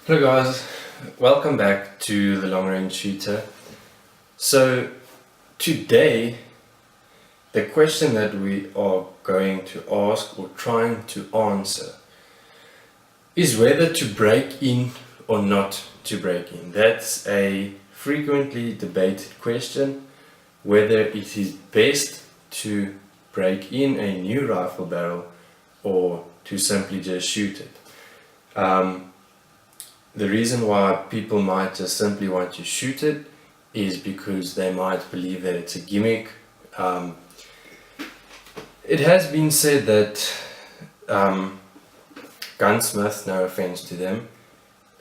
Hello guys, welcome back to the Long Range Shooter. So today the question that we are going to ask or trying to answer is whether to break in or not to break in. That's a frequently debated question, whether it is best to break in a new rifle barrel or to simply just shoot it. The reason why people might just simply want to shoot it is because they might believe that it's a gimmick. It has been said that gunsmiths, no offense to them,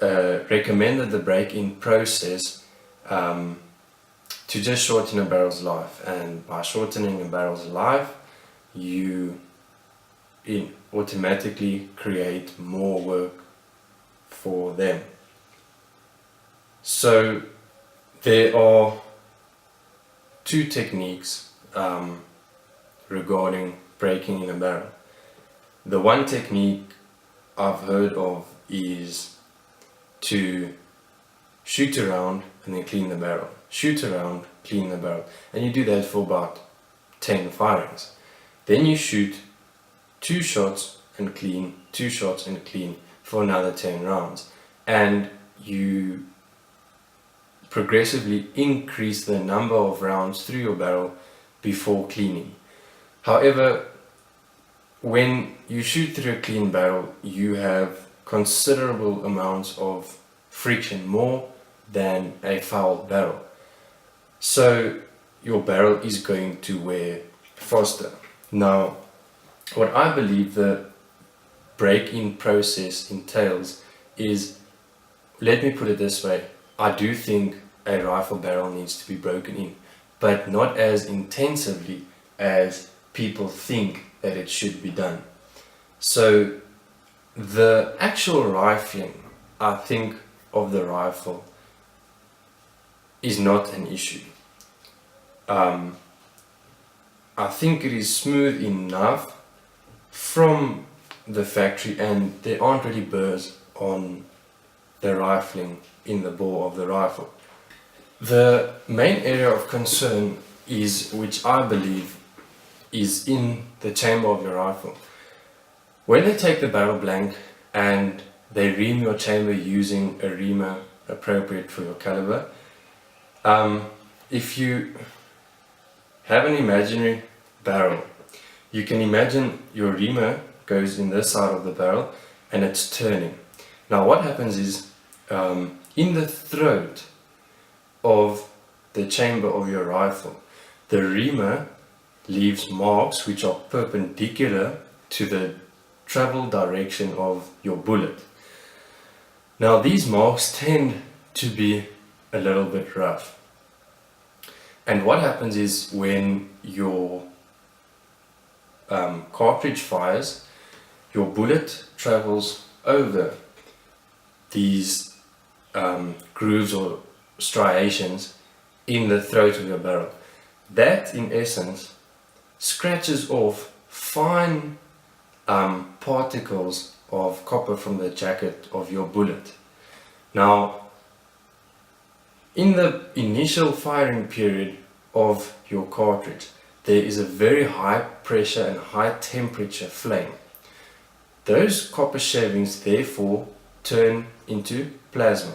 recommended the break-in process to just shorten a barrel's life, and by shortening a barrel's life you automatically create more work for them. So there are two techniques regarding breaking in a barrel. The one technique I've heard of is to shoot around and then clean the barrel. Shoot around, clean the barrel. And you do that for about 10 firings. Then you shoot 2 shots and clean, 2 shots and clean for another 10 rounds. And you progressively increase the number of rounds through your barrel before cleaning. However, when you shoot through a clean barrel, you have considerable amounts of friction, more than a foul barrel. So your barrel is going to wear faster. Now, what I believe the break-in process entails is, let me put it this way, I do think a rifle barrel needs to be broken in, but not as intensively as people think that it should be done. So the actual rifling, I think, of the rifle is not an issue. I think it is smooth enough from the factory, and there aren't really burrs on the rifling in the bore of the rifle. The main area of concern is, which I believe is in the chamber of your rifle. When they take the barrel blank and they ream your chamber using a reamer appropriate for your caliber, if you have an imaginary barrel, you can imagine your reamer goes in this side of the barrel and it's turning. Now what happens is, in the throat of the chamber of your rifle, the reamer leaves marks which are perpendicular to the travel direction of your bullet. Now these marks tend to be a little bit rough, and what happens is when your cartridge fires, your bullet travels over these grooves or striations in the throat of your barrel. That in essence scratches off fine particles of copper from the jacket of your bullet. Now, in the initial firing period of your cartridge, there is a very high pressure and high temperature flame. Those copper shavings therefore turn into plasma,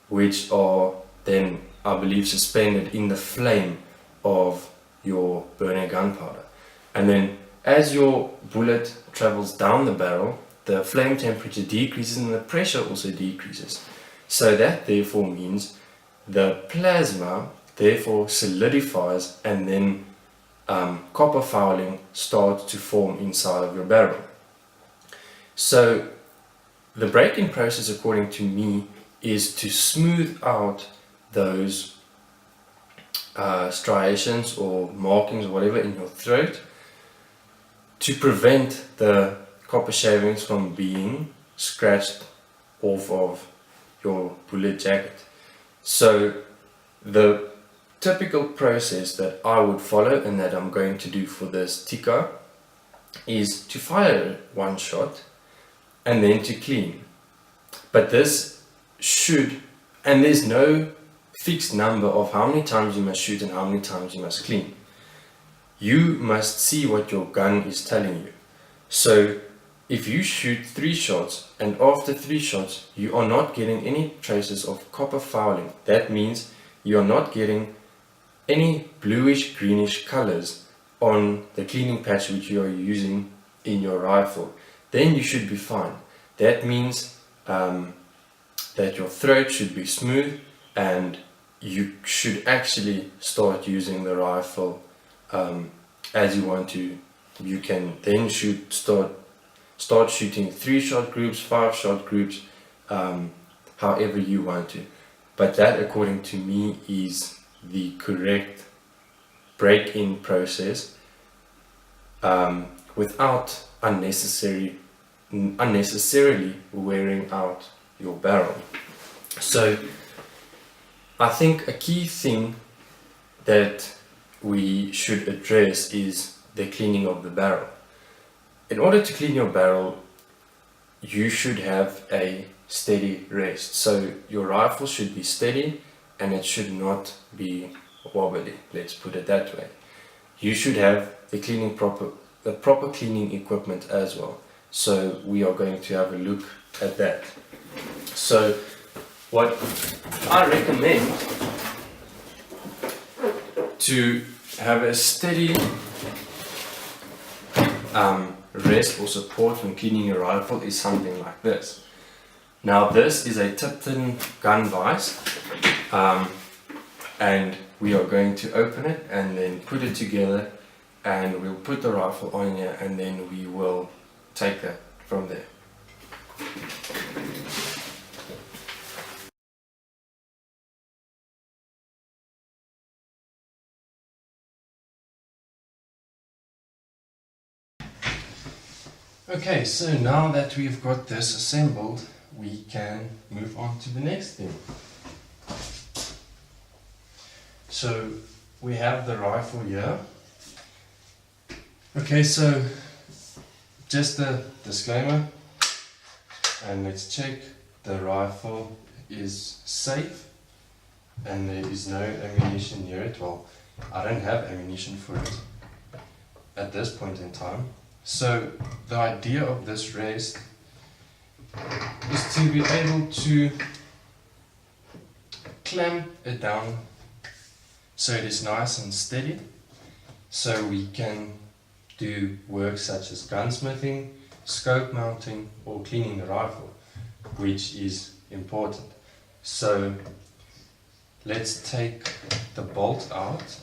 which are then, I believe, suspended in the flame of your burning gunpowder. And then as your bullet travels down the barrel, the flame temperature decreases and the pressure also decreases. So that therefore means the plasma therefore solidifies, and then copper fouling starts to form inside of your barrel. So the break-in process, according to me, is to smooth out those striations or markings or whatever in your throat, to prevent the copper shavings from being scratched off of your bullet jacket. So the typical process that I would follow, and that I'm going to do for this Tikka, is to fire one shot and then to clean. But this should, and there's no fixed number of how many times you must shoot and how many times you must clean. You must see what your gun is telling you. So if you shoot 3 shots and after 3 shots you are not getting any traces of copper fouling, that means you are not getting any bluish greenish colors on the cleaning patch which you are using in your rifle, then you should be fine. That means that your throat should be smooth and you should actually start using the rifle as you want to. You can then start shooting 3-shot groups, 5-shot groups, however you want to. But that, according to me, is the correct break-in process without unnecessarily wearing out your barrel. So I think a key thing that we should address is the cleaning of the barrel. In order to clean your barrel, you should have a steady rest. So your rifle should be steady and it should not be wobbly, let's put it that way. You should have the proper cleaning equipment as well. So we are going to have a look at that. So what I recommend to have a steady rest or support when cleaning your rifle is something like this. Now this is a Tipton gun vise, and we are going to open it and then put it together, and we'll put the rifle on here and then we will take that from there. Okay, so now that we've got this assembled, we can move on to the next thing. So we have the rifle here. Okay, so just a disclaimer, and let's check the rifle is safe and there is no ammunition near it. Well, I don't have ammunition for it at this point in time. So the idea of this rest is to be able to clamp it down so it is nice and steady, so we can do work such as gunsmithing, scope mounting, or cleaning the rifle, which is important. So let's take the bolt out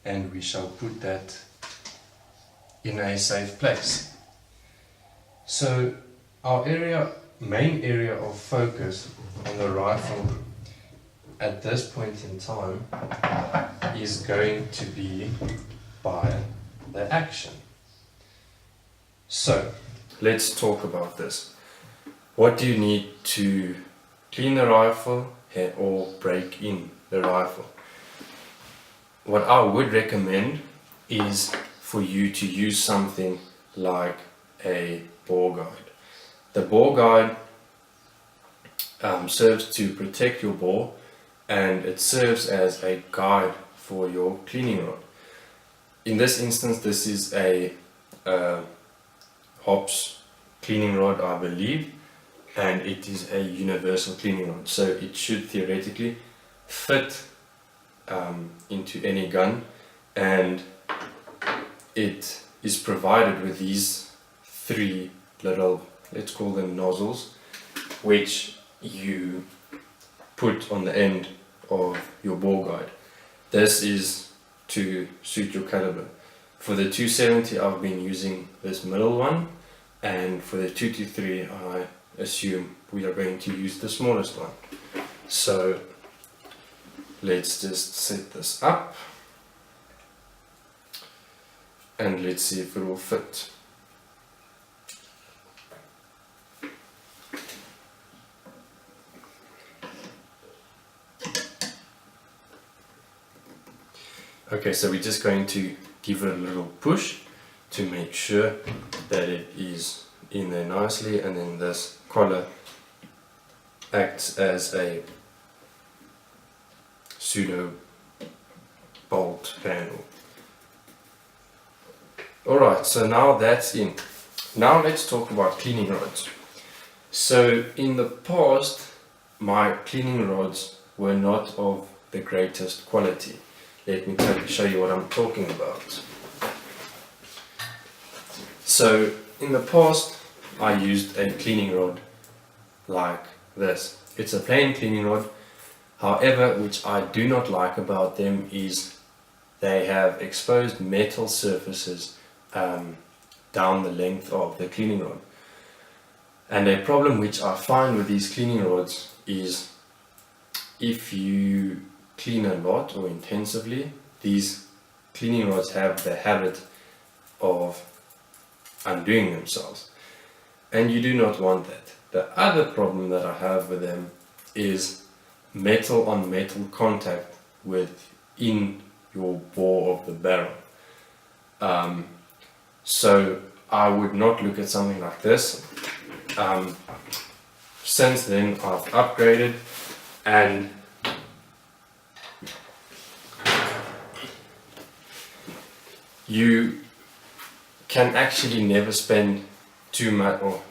and we shall put that in a safe place. So our main area of focus on the rifle at this point in time is going to be by the action. So let's talk about this. What do you need to clean the rifle or break in the rifle? What I would recommend is for you to use something like a bore guide. The bore guide serves to protect your bore, and it serves as a guide for your cleaning rod. In this instance, this is a Hops cleaning rod, I believe, and it is a universal cleaning rod, so it should theoretically fit into any gun, and it is provided with these 3 little, let's call them nozzles, which you put on the end of your bore guide. This is to suit your caliber. For the 270 I've been using this middle one, and for the 223 I assume we are going to use the smallest one. So let's just set this up and let's see if it will fit. Okay, so we're just going to give it a little push to make sure that it is in there nicely, and then this collar acts as a pseudo bolt handle. Alright, so now that's in. Now let's talk about cleaning rods. So in the past, my cleaning rods were not of the greatest quality. Let me show you what I'm talking about. So in the past, I used a cleaning rod like this. It's a plain cleaning rod. However, which I do not like about them is they have exposed metal surfaces down the length of the cleaning rod. And a problem which I find with these cleaning rods is if you clean a lot or intensively, these cleaning rods have the habit of undoing themselves, and you do not want that. The other problem that I have with them is metal on metal contact within your bore of the barrel. So I would not look at something like this. Since then I've upgraded, and you can actually never spend too much, or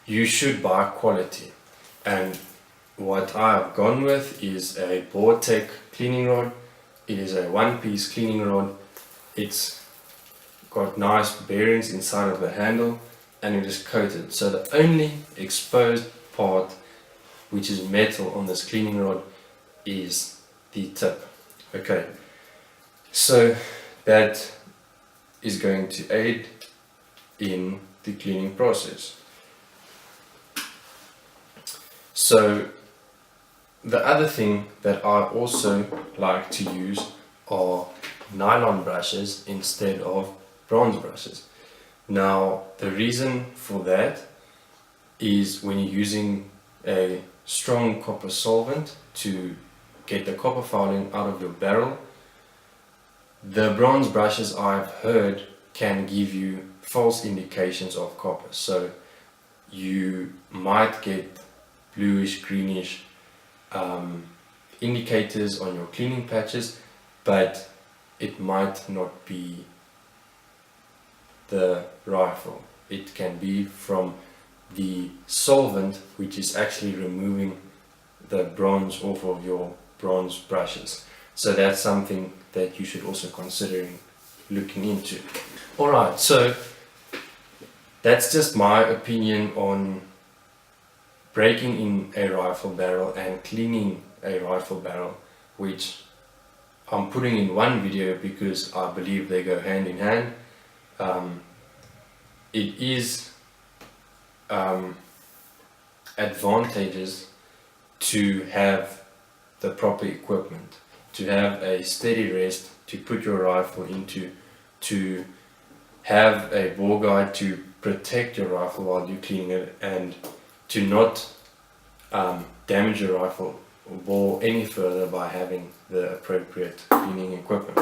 you should buy quality. And what I've gone with is a Tech cleaning rod. It is a one-piece cleaning rod. It's got nice bearings inside of the handle, and it is coated. So the only exposed part which is metal on this cleaning rod is the tip. Okay, so that is going to aid in the cleaning process. So the other thing that I also like to use are nylon brushes instead of bronze brushes. Now the reason for that is when you're using a strong copper solvent to get the copper fouling out of your barrel, the bronze brushes I've heard can give you false indications of copper. So you might get bluish, greenish indicators on your cleaning patches, but it might not be the rifle. It can be from the solvent, which is actually removing the bronze off of your bronze brushes. So that's something that you should also consider looking into. Alright, so that's just my opinion on breaking in a rifle barrel and cleaning a rifle barrel, which I'm putting in one video because I believe they go hand in hand. It is advantageous to have the proper equipment, to have a steady rest to put your rifle into, to have a bore guide to protect your rifle while you clean it, and to not damage your rifle or bore any further by having the appropriate cleaning equipment.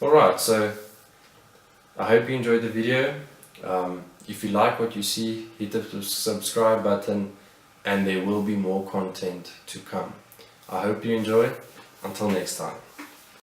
Alright, so I hope you enjoyed the video. If you like what you see, hit the subscribe button, and there will be more content to come. I hope you enjoy. Until next time.